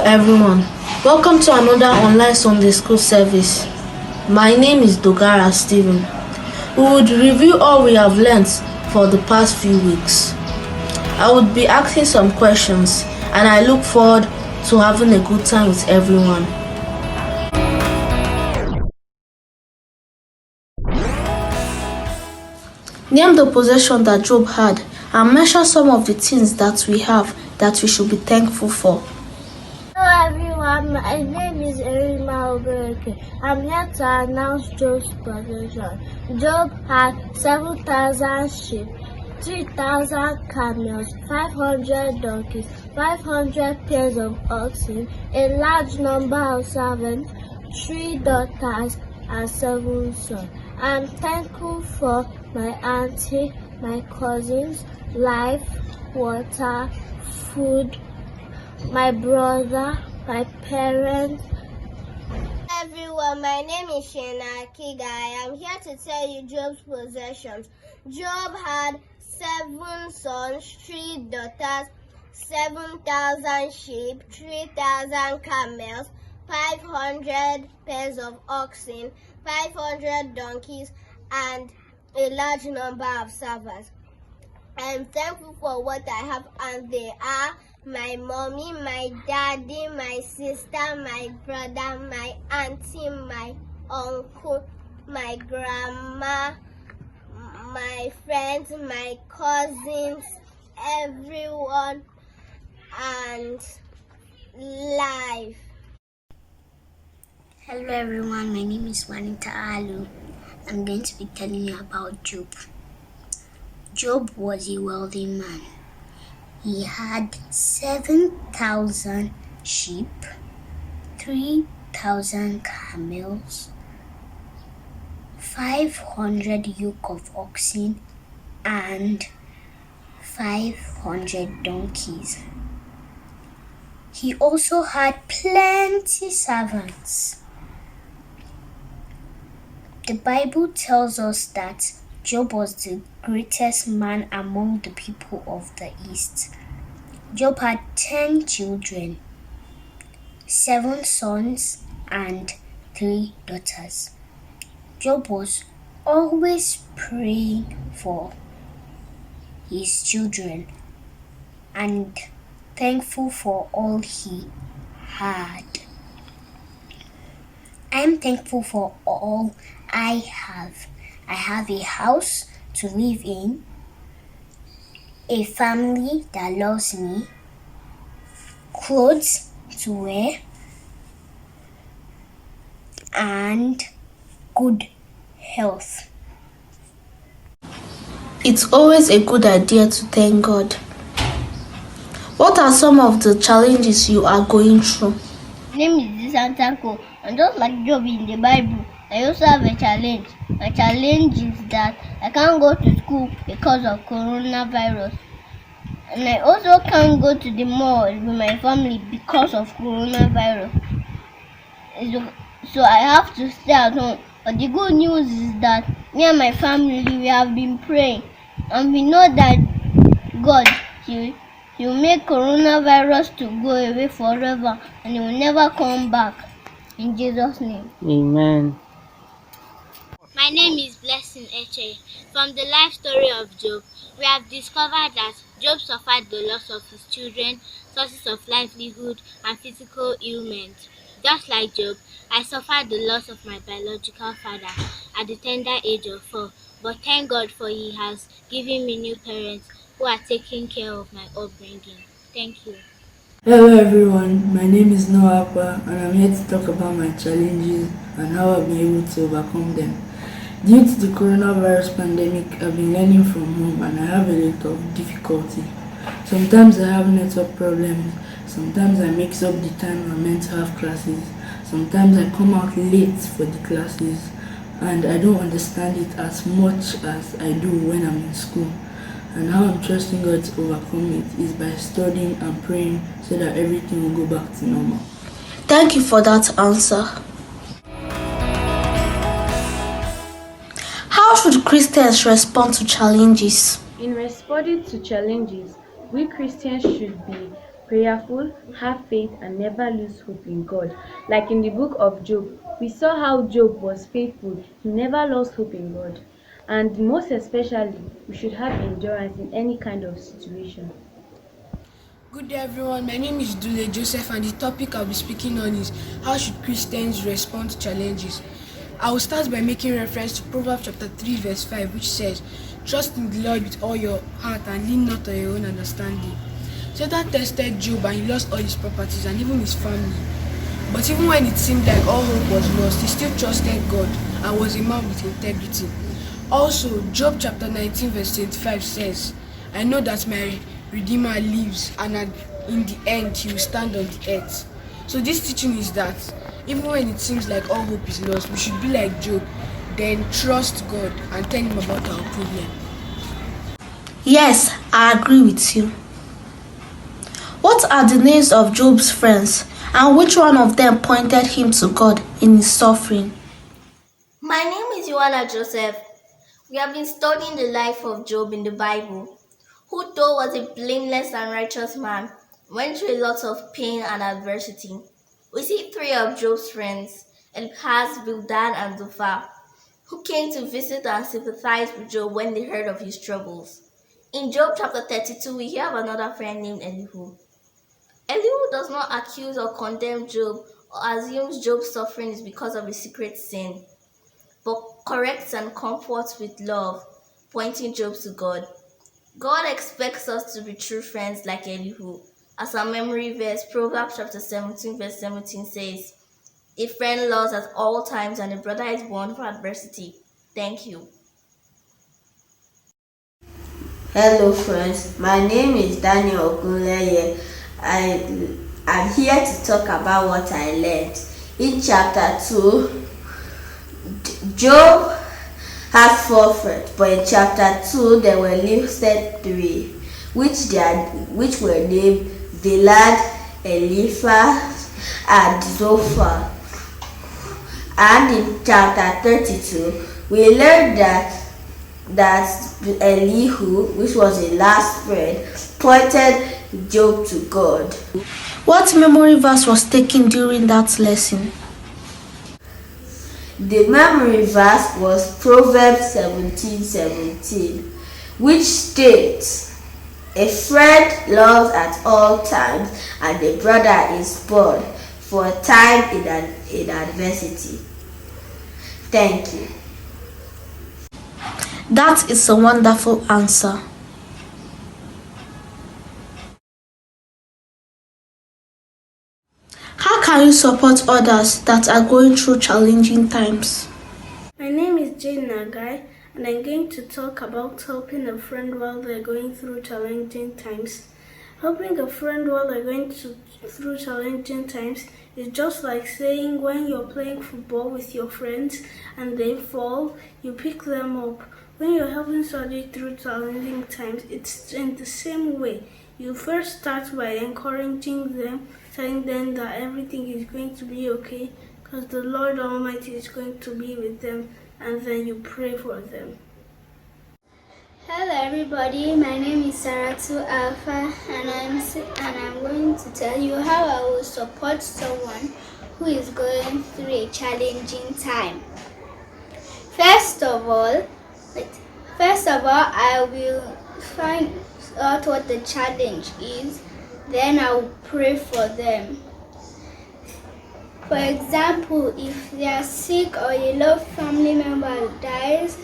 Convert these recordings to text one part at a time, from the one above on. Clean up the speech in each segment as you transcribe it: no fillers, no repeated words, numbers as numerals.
everyone. Welcome to another online Sunday school service. My name is Dogara Stephen. We would review all we have learnt for the past few weeks. I would be asking some questions and I look forward to having a good time with everyone. Name the possession that Job had and mention some of the things that we have that we should be thankful for. Hello everyone, my name is Erima Obereke. I'm here to announce Job's possession. Job had 7,000 sheep, 3,000 camels, 500 donkeys, 500 pairs of oxen, a large number of servants, 3 daughters, and 7 sons. I'm thankful for my auntie, my cousins, life, water, food, my brother, my parents. Everyone, my name is Shena Kiga. I am here to tell you Job's possessions. Job had 7 sons, 3 daughters, 7,000 sheep, 3,000 camels, 500 pairs of oxen, 500 donkeys, and a large number of servants. I am thankful for what I have, and they are my mommy, my daddy, my sister, my brother, my auntie, my uncle, my grandma, my friends, my cousins, everyone, and life. Hello everyone, my name is Wanita Alu. I'm going to be telling you about Job. Job was a wealthy man. He had 7,000 sheep, 3,000 camels, 500 yoke of oxen, and 500 donkeys. He also had plenty servants. The Bible tells us that Job was the greatest man among the people of the East. Job had 10 children, 7 sons, and 3 daughters. Job was always praying for his children and thankful for all he had. I am thankful for all I have. I have a house to live in, a family that loves me, clothes to wear, and good health. It's always a good idea to thank God. What are some of the challenges you are going through? My name is Santanko, and just like Job in the Bible, I also have a challenge. My challenge is that I can't go to school because of coronavirus. And I also can't go to the mall with my family because of coronavirus. So I have to stay at home. But the good news is that me and my family, we have been praying. And we know that God, He'll make coronavirus to go away forever. And He will never come back. In Jesus' name. Amen. My name is Blessing Eche. From the life story of Job, we have discovered that Job suffered the loss of his children, sources of livelihood, and physical ailment. Just like Job, I suffered the loss of my biological father at the tender age of 4, but thank God for He has given me new parents who are taking care of my upbringing. Thank you. Hello everyone, my name is Noah Akwa and I'm here to talk about my challenges and how I've been able to overcome them. Due to the coronavirus pandemic, I've been learning from home and I have a lot of difficulty. Sometimes I have network problems, sometimes I mix up the time I'm meant to have classes, sometimes I come out late for the classes and I don't understand it as much as I do when I'm in school. And how I'm trusting God to overcome it is by studying and praying so that everything will go back to normal. Thank you for that answer. How should Christians respond to challenges? In responding to challenges, we Christians should be prayerful, have faith, and never lose hope in God. Like in the book of Job, we saw how Job was faithful, he never lost hope in God. And most especially, we should have endurance in any kind of situation. Good day, everyone. My name is Dule Joseph, and the topic I'll be speaking on is how should Christians respond to challenges. I will start by making reference to Proverbs chapter 3, verse 5, which says, "Trust in the Lord with all your heart and lean not on your own understanding." Satan tested Job and he lost all his properties and even his family. But even when it seemed like all hope was lost, he still trusted God and was a man with integrity. Also, Job chapter 19, verse 25 says, "I know that my Redeemer lives, and in the end he will stand on the earth." So this teaching is that even when it seems like all hope is lost, we should be like Job, then trust God and tell him about our problem. Yes, I agree with you. What are the names of Job's friends, and which one of them pointed him to God in his suffering? My name is Joanna Joseph. We have been studying the life of Job in the Bible, who though was a blameless and righteous man, went through a lot of pain and adversity. We see three of Job's friends, Eliphaz, Bildad, and Zophar, who came to visit and sympathize with Job when they heard of his troubles. In Job chapter 32, we hear of another friend named Elihu. Elihu does not accuse or condemn Job or assumes Job's suffering is because of a secret sin, but corrects and comforts with love, pointing Job to God. God expects us to be true friends like Elihu. As our memory verse, Proverbs chapter 17, verse 17 says, "A friend loves at all times, and a brother is born for adversity." Thank you. Hello friends, my name is Daniel Ogunleye. I'm here to talk about what I learned. In chapter 2, Job had 4 friends, but in chapter 2 there were listed 3, which were named Bildad, Eliphaz, and Zophar. And in chapter 32, we learned that Elihu, which was a last friend, pointed Job to God. What memory verse was taken during that lesson? The memory verse was Proverbs 17:17, which states, "A friend loves at all times, and a brother is born for a time in adversity." Thank you. That is a wonderful answer. How can you support others that are going through challenging times? My name is Jane Nagai, and I'm going to talk about helping a friend while they're going through challenging times. Helping a friend while they're going through challenging times is just like saying when you're playing football with your friends and they fall, you pick them up. When you're helping somebody through challenging times, it's in the same way. You first start by encouraging them, telling them that everything is going to be okay because the Lord Almighty is going to be with them, and then you pray for them. Hello everybody, my name is Saratu Alpha, and I'm going to tell you how I will support someone who is going through a challenging time. First of all, I will find out what the challenge is, then I will pray for them. For example, if they are sick or a loved family member dies,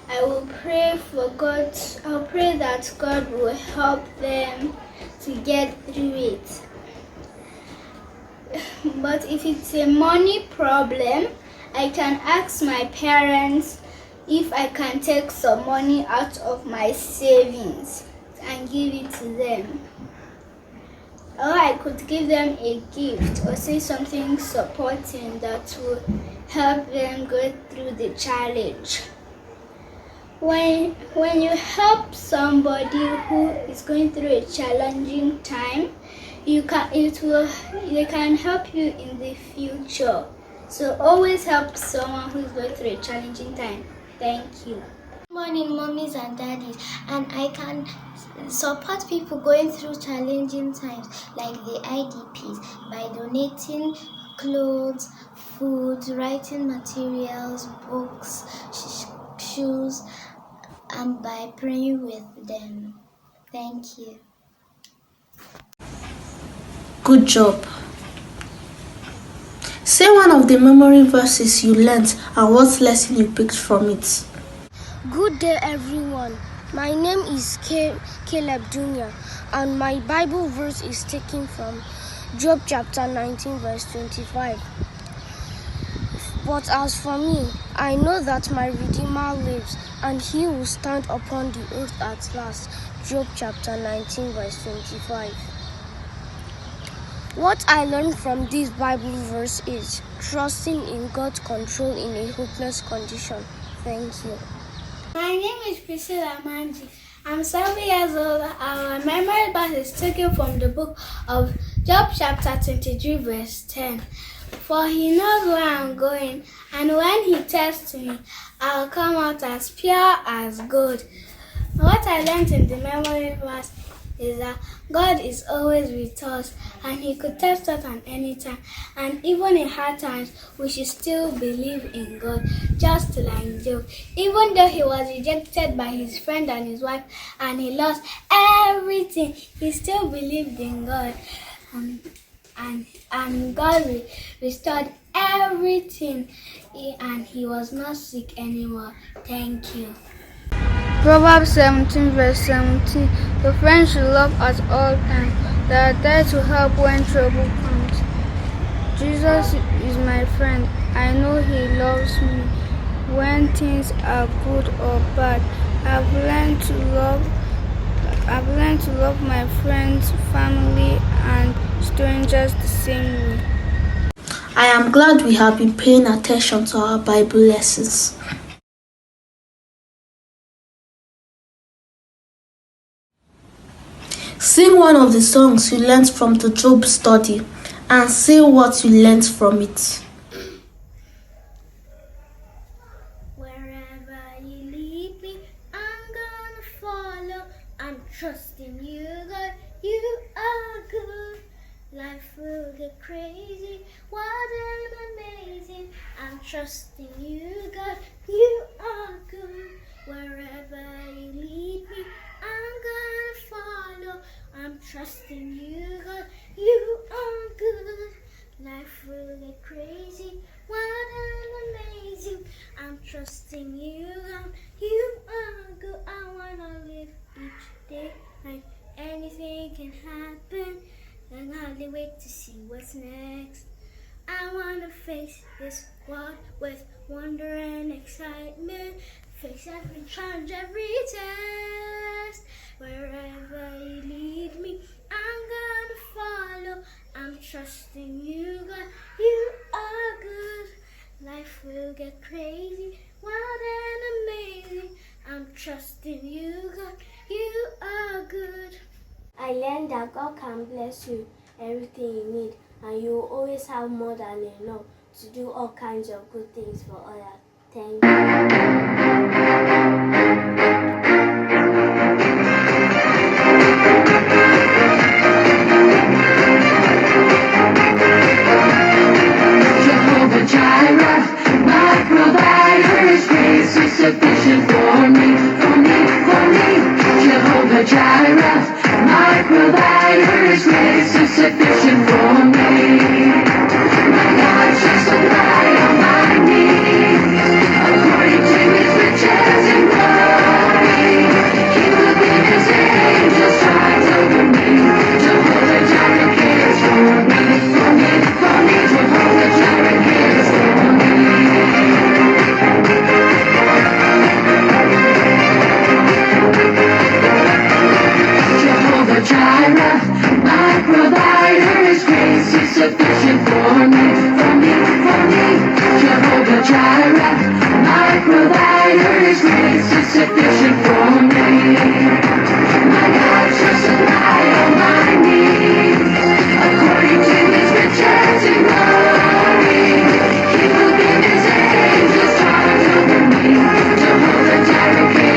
I will pray for God. I'll pray that God will help them to get through it. But if it's a money problem, I can ask my parents if I can take some money out of my savings and give it to them. Or I could give them a gift or say something supporting that will help them go through the challenge. When you help somebody who is going through a challenging time, they can help you in the future. So always help someone who is going through a challenging time. Thank you. Morning, mummies and daddies, and I can support people going through challenging times like the IDPs by donating clothes, food, writing materials, books, shoes, and by praying with them. Thank you. Good job. Say one of the memory verses you learnt and what lesson you picked from it. Good day, everyone. My name is Caleb Jr., and my Bible verse is taken from Job chapter 19, verse 25. But as for me, I know that my Redeemer lives, and he will stand upon the earth at last. Job chapter 19, verse 25. What I learned from this Bible verse is trusting in God's control in a hopeless condition. Thank you. My name is Priscilla Manji. I'm 7 years old. Our memory verse is taken from the book of Job chapter 23 verse 10. For he knows where I'm going, and when he tests me, I'll come out as pure as gold. What I learned in the memory verse is that God is always with us, and he could test us at any time. And even in hard times, we should still believe in God, just like Job. Even though he was rejected by his friend and his wife, and he lost everything, he still believed in God. And God restored everything, and he was not sick anymore. Thank you. Proverbs 17 verse 17. The friend should love at all times. They are there to help when trouble comes. Jesus is my friend. I know he loves me. When things are good or bad, I've learned to love my friends, family, and strangers the same way. I am glad we have been paying attention to our Bible lessons. Sing one of the songs you learnt from the Job study and say what you learnt from it. Wherever you lead me, I'm gonna follow. I'm trusting you, God. You are good. Life will get crazy. What an amazing. I'm trusting you, God. You are good. Wherever you lead me, I'm gonna follow. I'm trusting you, God. You are good. Life will get crazy. What an amazing. I'm trusting you, God. You are good. I wanna live each day like anything can happen. And hardly wait to see what's next. I wanna face this world with wonder and excitement. Face every challenge, every test. Wherever you lead me, I'm gonna follow. I'm trusting you, God. You are good. Life will get crazy, wild and amazing. I'm trusting you, God. You are good. I learned that God can bless you everything you need, and you will always have more than enough to do all kinds of good things for others. Thank Jehovah Jireh, my provider, His grace is sufficient for me. Jehovah Jireh, my provider, His grace is sufficient for me. My God shall supply all my needs, according to His riches and glory. He will give His angels charge over me. Jehovah Jireh cares for me. Jehovah Jireh cares for me. Jehovah Jireh, my provider, His grace is sufficient for me. Jehovah Jireh, my provider, His grace is sufficient for me. My God shall supply all my needs, according to His riches and glory. He will give His angels charge over me. Jehovah Jireh.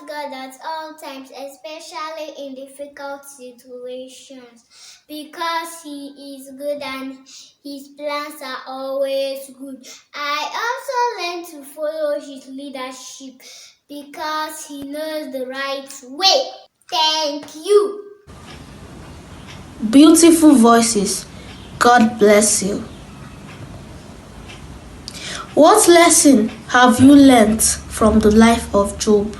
trust God at all times, especially in difficult situations, because He is good and His plans are always good. I also learned to follow His leadership because He knows the right way. Thank you. Beautiful voices. God bless you. What lesson have you learnt from the life of Job?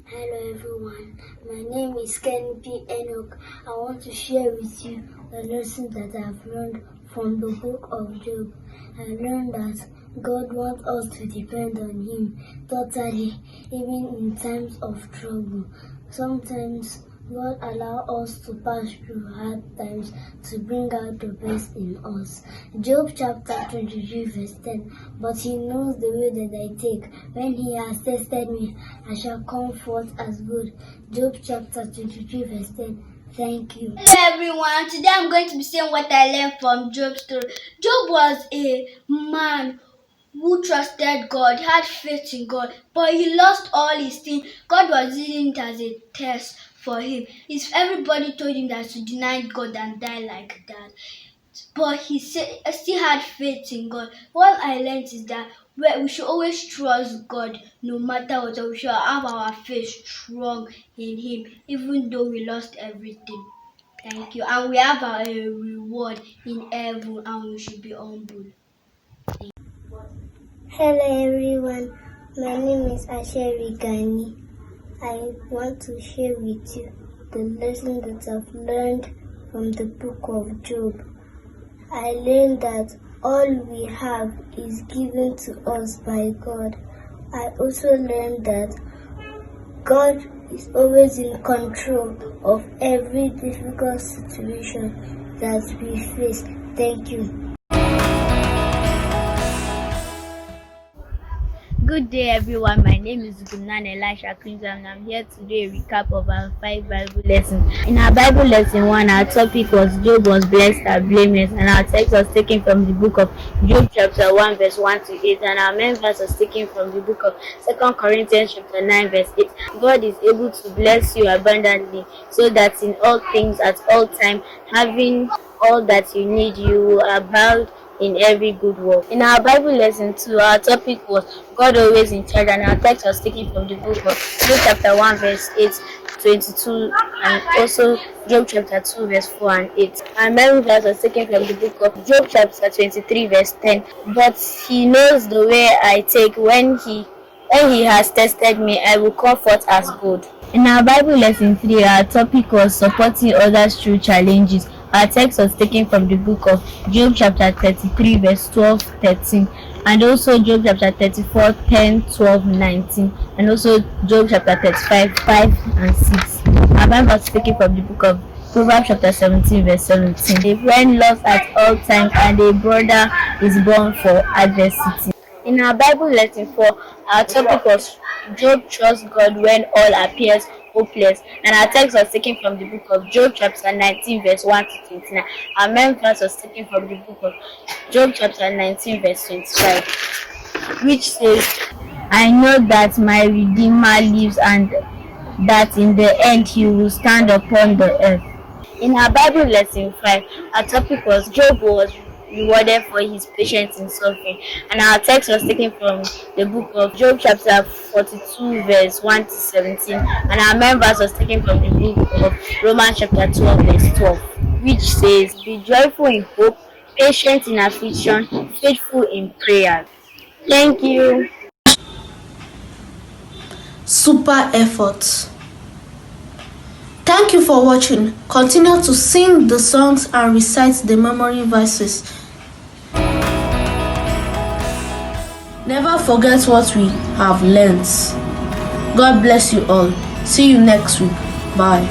Hello everyone, my name is Ken P. Enoch. I want to share with you the lesson that I've learned from the book of Job. I learned that God wants us to depend on Him totally, even in times of trouble. Sometimes God allows us to pass through hard times to bring out the best in us. Job chapter 23 verse 10. But He knows the way that I take. When He has tested me, I shall come forth as good. Job chapter 23 verse 10. Thank you. Hello everyone, today I'm going to be saying what I learned from Job's story. Job was a man who trusted God, had faith in God, but he lost all his things. God was using it as a test for him. If everybody told him that to deny God and die like that, but he still had faith in God. What I learned is that we should always trust God no matter what. We should have our faith strong in Him, even though we lost everything. Thank you. And we have a reward in heaven, and we should be humble. Hello everyone, my name is Asheri Gani. I want to share with you the lesson that I've learned from the book of Job. I learned that all we have is given to us by God. I also learned that God is always in control of every difficult situation that we face. Thank you. Good day, everyone. My name is Gunan Elisha Clinton, and I'm here to do a recap of our 5 Bible lessons. In our Bible lesson 1, our topic was Job was blessed and blameless, and our text was taken from the book of Job chapter 1 verse 1 to 8, and our main verse was taken from the book of 2 Corinthians chapter 9 verse 8. God is able to bless you abundantly, so that in all things at all time, having all that you need, you abound in every good work. In our Bible lesson 2, our topic was God always in charge, and our text was taken from the book of Job chapter 1 verse 8 22, and also Job chapter 2 verse 4 and 8. Our main verse was taken from the book of Job chapter 23 verse 10. But He knows the way I take. When he has tested me, I will come forth as good. In our Bible lesson 3, our topic was supporting others through challenges. Our text was taken from the book of Job chapter 33 verse 12-13, and also Job chapter 34 10, 12, 19, and also Job chapter 35 5 and 6. Our Bible was taken from the book of Proverbs chapter 17 verse 17. A friend loves at all times, and a brother is born for adversity. In our Bible lesson 4, our topic was Job trusts God when all appears hopeless, and our text was taken from the book of Job chapter 19 verse 1 to 29. Our main verse was taken from the book of Job chapter 19 verse 25, which says, I know that my Redeemer lives, and that in the end He will stand upon the earth. In our Bible lesson 5, our topic was Job was rewarded for his patience in suffering, and our text was taken from the book of Job chapter 42 verse 1 to 17, and our main verse was taken from the book of Romans chapter 12 verse 12, which says, be joyful in hope, patient in affliction, faithful in prayer. Thank you. Super effort. Thank you for watching. Continue to sing the songs and recite the memory verses. Never forget what we have learnt. God bless you all. See you next week. Bye.